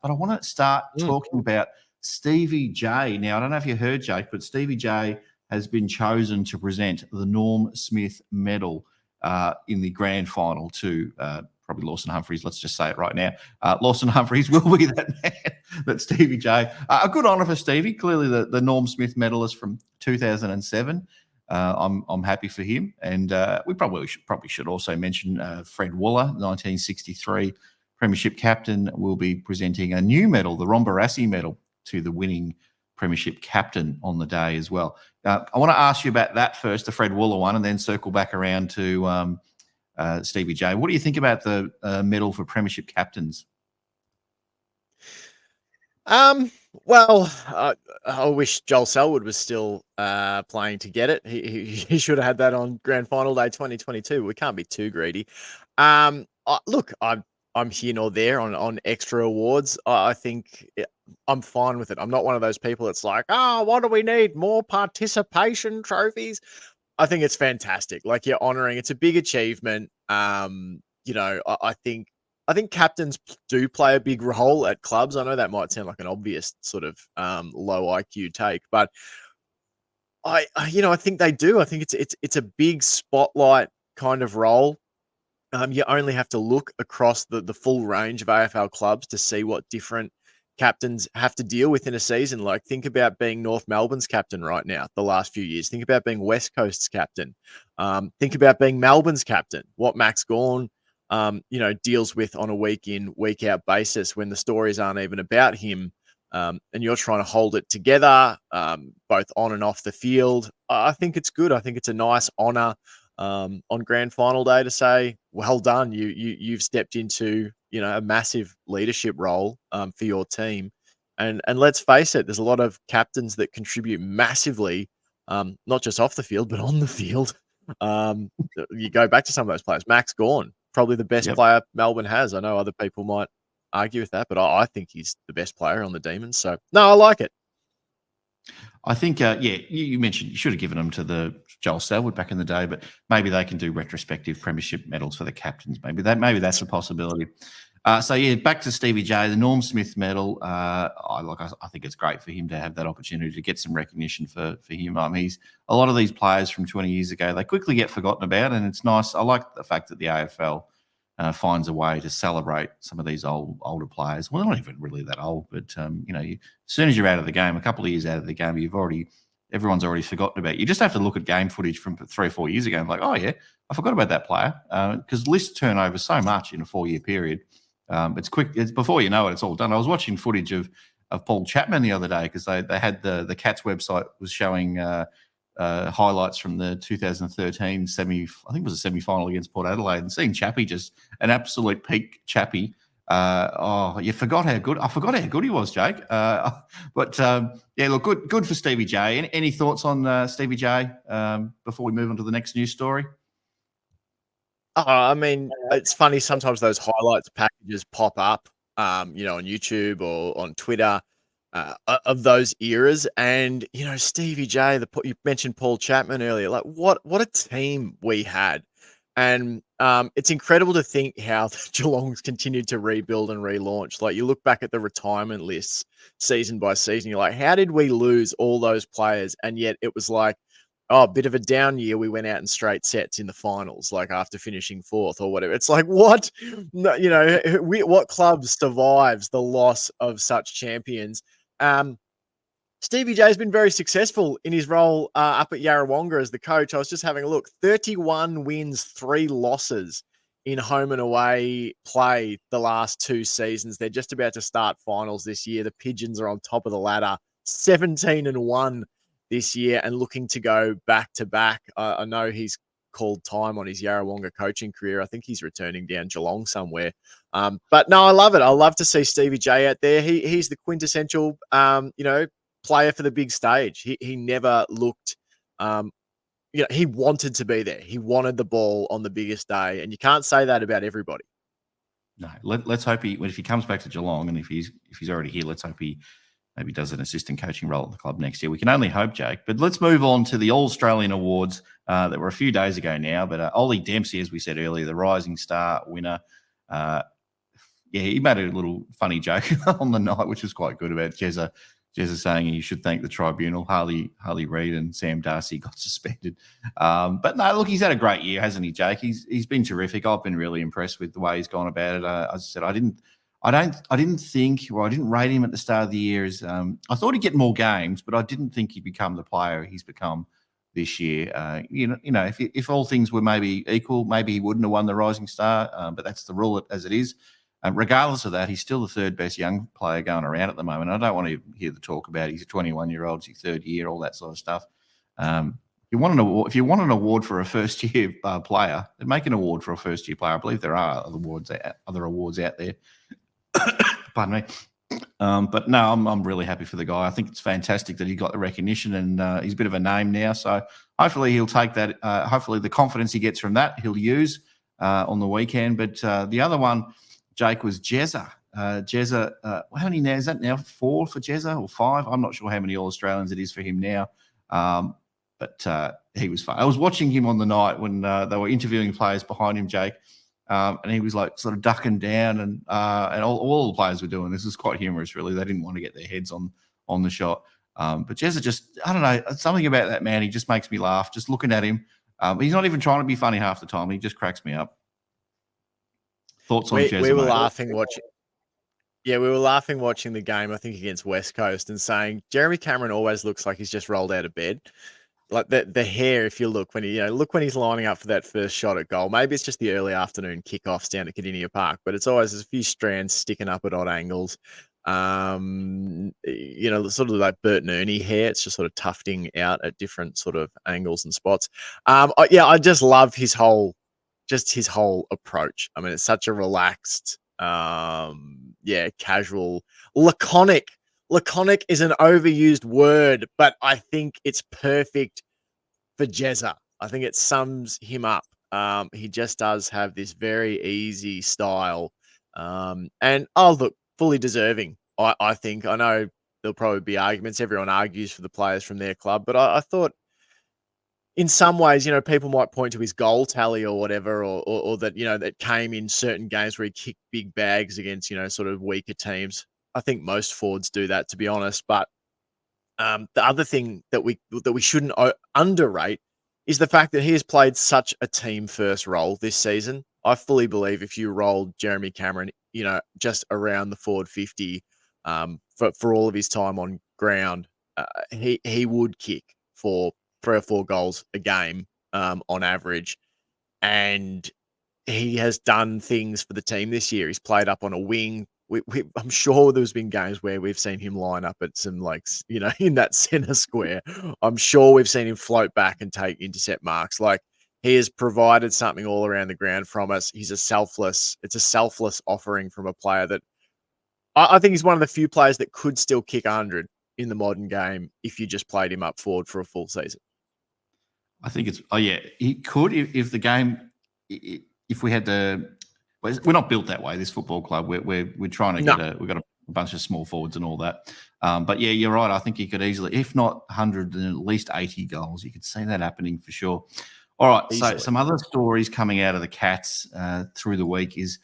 but I want to start Mm. talking about Stevie J. Now, I don't know if you heard, Jake, but Stevie J has been chosen to present the Norm Smith Medal in the grand final to probably Lawson Humphries. Let's just say it right now. Lawson Humphries will be that man, that Stevie J. A good honour for Stevie. Clearly the Norm Smith medalist from 2007. I'm happy for him. And we probably should also mention Fred Wooler, 1963 Premiership Captain, will be presenting a new medal, the Ron Barassi Medal, to the winning Premiership Captain on the day as well. I want to ask you about that first, the Fred Wooler one, and then circle back around to Stevie J. What do you think about the medal for Premiership Captains? Well, I wish Joel Selwood was still playing to get it. He should have had that on Grand Final Day 2022. We can't be too greedy. Look, I'm here nor there on extra awards. I think I'm fine with it. I'm not one of those people that's like, what do we need? More participation trophies? I think it's fantastic. Like, you're honoring. It's a big achievement. I think captains do play a big role at clubs. I know that might sound like an obvious sort of low IQ take, but I think they do. I think it's a big spotlight kind of role. You only have to look across the full range of AFL clubs to see what different captains have to deal with in a season. Like, think about being North Melbourne's captain right now, the last few years. Think about being West Coast's captain. Think about being Melbourne's captain, what Max Gawn, deals with on a week in, week out basis when the stories aren't even about him. And you're trying to hold it together, both on and off the field. I think it's good. I think it's a nice honour on Grand Final Day to say, well done. You've stepped into, a massive leadership role for your team. And let's face it, there's a lot of captains that contribute massively, not just off the field, but on the field. You go back to some of those players. Max Gawn, probably the best player Melbourne has. I know other people might argue with that, but I think he's the best player on the Demons. So, no, I like it. I think, you mentioned you should have given them to the Joel Selwood back in the day, but maybe they can do retrospective premiership medals for the captains. Maybe that's a possibility. Back to Stevie J, the Norm Smith medal. I think it's great for him to have that opportunity to get some recognition for him. He's a lot of these players from 20 years ago, they quickly get forgotten about, and it's nice. I like the fact that the AFL finds a way to celebrate some of these older players. Well, they're not even really that old, but as soon as you're out of the game, a couple of years out of the game, everyone's already forgotten about you. You just have to look at game footage from 3 or 4 years ago and be like, oh yeah, I forgot about that player, because lists turn over so much in a 4-year period. It's quick. It's before you know it, it's all done. I was watching footage of Paul Chapman the other day because they had the Cats website was showing highlights from the 2013 I think it was a semi-final against Port Adelaide, and seeing Chappie, just an absolute peak Chappie. You forgot how good. I forgot how good he was, Jake. Look, good for Stevie J. Any thoughts on Stevie J before we move on to the next news story? I mean, it's funny sometimes those highlights packages pop up, on YouTube or on Twitter. Of those eras, and Stevie J. You mentioned Paul Chapman earlier. Like, what a team we had, and it's incredible to think how Geelong's continued to rebuild and relaunch. Like, you look back at the retirement lists season by season, you're like, how did we lose all those players? And yet it was like, a bit of a down year. We went out in straight sets in the finals, like after finishing 4th or whatever. It's like, what? No, what club survives the loss of such champions? Stevie J's been very successful in his role up at Yarrawonga as the coach. I was just having a look. 31 wins, 3 losses in home and away play the last 2 seasons. They're just about to start finals this year. The Pigeons are on top of the ladder, 17-1 this year, and looking to go back to back. I know he's called time on his Yarrawonga coaching career. I think he's returning down Geelong somewhere. But no, I love it. I love to see Stevie J out there. He's the quintessential, player for the big stage. He never looked, he wanted to be there. He wanted the ball on the biggest day, and you can't say that about everybody. No, let's hope if he comes back to Geelong, and if he's already here, let's hope he maybe does an assistant coaching role at the club next year. We can only hope, Jake. But let's move on to the All-Australian Awards that were a few days ago now. But Ollie Dempsey, as we said earlier, the Rising Star winner. yeah, he made a little funny joke on the night, which was quite good about Jezza saying he should thank the tribunal. Harley Reid and Sam Darcy got suspended. But no, look, he's had a great year, hasn't he, Jake? He's been terrific. I've been really impressed with the way he's gone about it. As I said, I didn't rate him at the start of the year as I thought he'd get more games, but I didn't think he'd become the player he's become this year. If all things were maybe equal, maybe he wouldn't have won the Rising Star, but that's the rule as it is. Regardless of that, he's still the third best young player going around at the moment. I don't want to hear the talk about he's a 21-year-old, it's his third year, all that sort of stuff. If you want an award for a first-year player, then make an award for a first-year player. I believe there are other awards out there. Pardon me. But no, I'm really happy for the guy. I think it's fantastic that he got the recognition, and he's a bit of a name now. So hopefully he'll take that. Hopefully the confidence he gets from that he'll use on the weekend. But the other one, Jake, was Jezza. Jezza, how many now? Is that now 4 for Jezza or 5? I'm not sure how many All-Australians it is for him now. But he was fun. I was watching him on the night when they were interviewing players behind him, Jake, and he was like sort of ducking down, and all the players were doing this. It was quite humorous, really. They didn't want to get their heads on the shot. But Jezza just, I don't know, something about that man. He just makes me laugh. Just looking at him, he's not even trying to be funny half the time. He just cracks me up. Thoughts on Jezza? We were laughing watching. Yeah, we were laughing watching the game, I think, against West Coast, and saying Jeremy Cameron always looks like he's just rolled out of bed. Like the hair, if you look when he's lining up for that first shot at goal. Maybe it's just the early afternoon kickoffs down at Cardinia Park, but it's always there's a few strands sticking up at odd angles. Sort of like Bert and Ernie hair. It's just sort of tufting out at different sort of angles and spots. I just love his whole approach. I mean, it's such a relaxed, casual, laconic. Laconic is an overused word, but I think it's perfect for Jezza. I think it sums him up. He just does have this very easy style. And look, fully deserving, I think. I know there'll probably be arguments. Everyone argues for the players from their club, but I thought in some ways, people might point to his goal tally or whatever, or that, that came in certain games where he kicked big bags against, sort of weaker teams. I think most forwards do that, to be honest. But the other thing that we shouldn't underrate is the fact that he has played such a team first role this season. I fully believe if you rolled Jeremy Cameron, just around the forward 50 for all of his time on ground, he would kick for 3 or 4 goals a game on average. And he has done things for the team this year. He's played up on a wing. I'm sure there's been games where we've seen him line up at some, in that center square. I'm sure we've seen him float back and take intercept marks. Like, he has provided something all around the ground from us. It's a selfless offering from a player that I think he's one of the few players that could still kick 100 in the modern game if you just played him up forward for a full season. I think he could if the game, if we had the. We're not built that way. This football club, we're trying to we've got a bunch of small forwards and all that. But yeah, you're right. I think he could easily, if not 100, then at least 80 goals. You could see that happening for sure. All right. Easily. So some other stories coming out of the Cats through the week is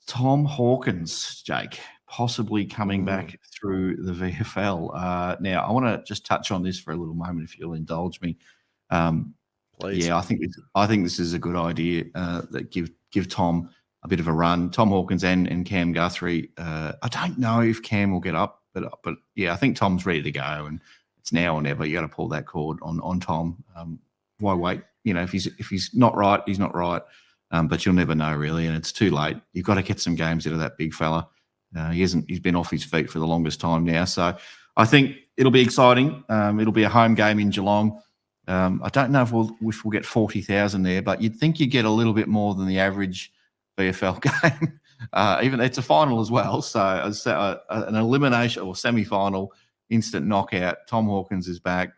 Tom Hawkins, Jake, possibly coming back through the VFL. Now, I want to just touch on this for a little moment, if you'll indulge me. Please. Yeah, I think this is a good idea. That give Tom a bit of a run. Tom Hawkins and Cam Guthrie. I don't know if Cam will get up, but yeah, I think Tom's ready to go, and it's now or never. You got to pull that cord on Tom. Why wait? If he's not right, he's not right. But you'll never know, really, and it's too late. You've got to get some games out of that big fella. He's been off his feet for the longest time now, so I think it'll be exciting. It'll be a home game in Geelong. I don't know if we'll get 40,000 there, but you'd think you'd get a little bit more than the average VFL game. Even it's a final as well, so an elimination or semi-final, instant knockout. Tom Hawkins is back,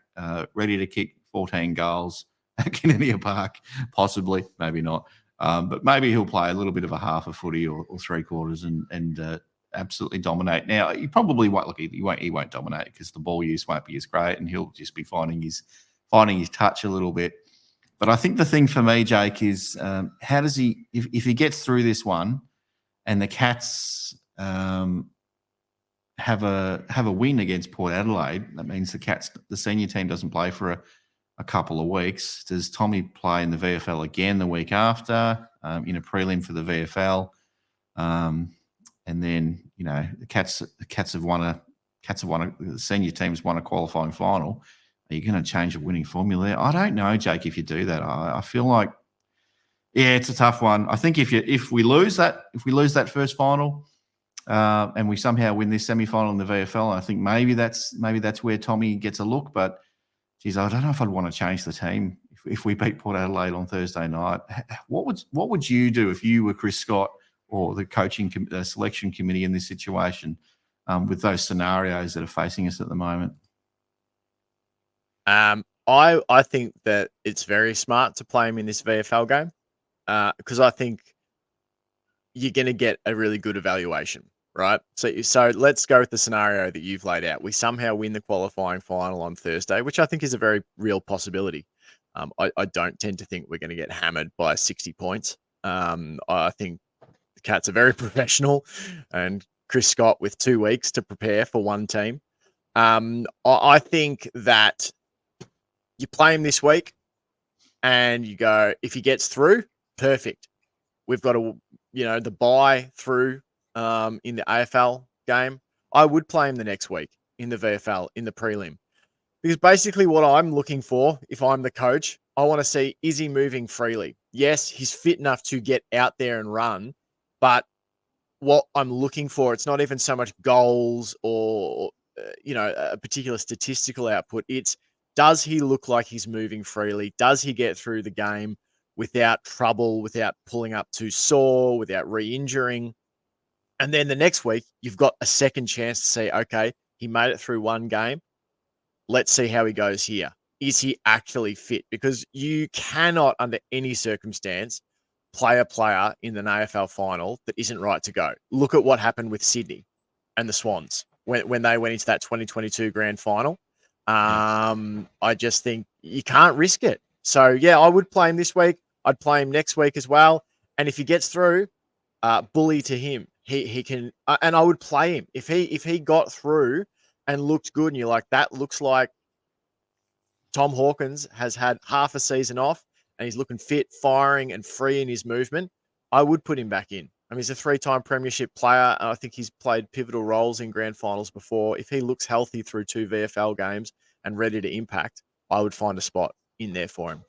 ready to kick 14 goals at Cardinia Park, possibly, maybe not, but maybe he'll play a little bit of a half a footy or 3/4 and absolutely dominate. Now he probably won't. Look, he won't dominate because the ball use won't be as great, and he'll just be finding his touch a little bit. But I think the thing for me, Jake, is how does he, if he gets through this one and the Cats have a win against Port Adelaide, that means the senior team doesn't play for a couple of weeks. Does Tommy play in the VFL again the week after in a prelim for the VFL? And then the Cats have won the senior team's won a qualifying final. Are you going to change the winning formula? I don't know, Jake. If you do that, I feel like it's a tough one. I think if we lose that first final. And we somehow win this semi-final in the VFL, I think maybe that's where Tommy gets a look. But geez, I don't know if I'd want to change the team if we beat Port Adelaide on Thursday night. What would you do if you were Chris Scott or the coaching selection committee in this situation with those scenarios that are facing us at the moment? I think that it's very smart to play him in this VFL game because I think you're going to get a really good evaluation. Right. So let's go with the scenario that you've laid out. We somehow win the qualifying final on Thursday, which I think is a very real possibility. I don't tend to think we're going to get hammered by 60 points. I think the Cats are very professional and Chris Scott with 2 weeks to prepare for one team. I think that you play him this week and you go, if he gets through, perfect. We've got the bye through in the AFL game. I would play him the next week in the VFL, in the prelim. Because basically what I'm looking for, if I'm the coach, I want to see, is he moving freely? Yes, he's fit enough to get out there and run, but what I'm looking for, it's not even so much goals or, a particular statistical output. It's, does he look like he's moving freely? Does he get through the game without trouble, without pulling up too sore, without re-injuring? And then the next week, you've got a second chance to say, okay, he made it through one game. Let's see how he goes here. Is he actually fit? Because you cannot, under any circumstance, play a player in the AFL final that isn't right to go. Look at what happened with Sydney and the Swans when they went into that 2022 grand final. I just think you can't risk it. So, yeah, I would play him this week. I'd play him next week as well. And if he gets through, bully to him. He can, and I would play him if he got through and looked good. And you're like, that looks like Tom Hawkins has had half a season off and he's looking fit, firing, and free in his movement. I would put him back in. I mean, he's a 3-time premiership player, and I think he's played pivotal roles in grand finals before. If he looks healthy through 2 VFL games and ready to impact, I would find a spot in there for him.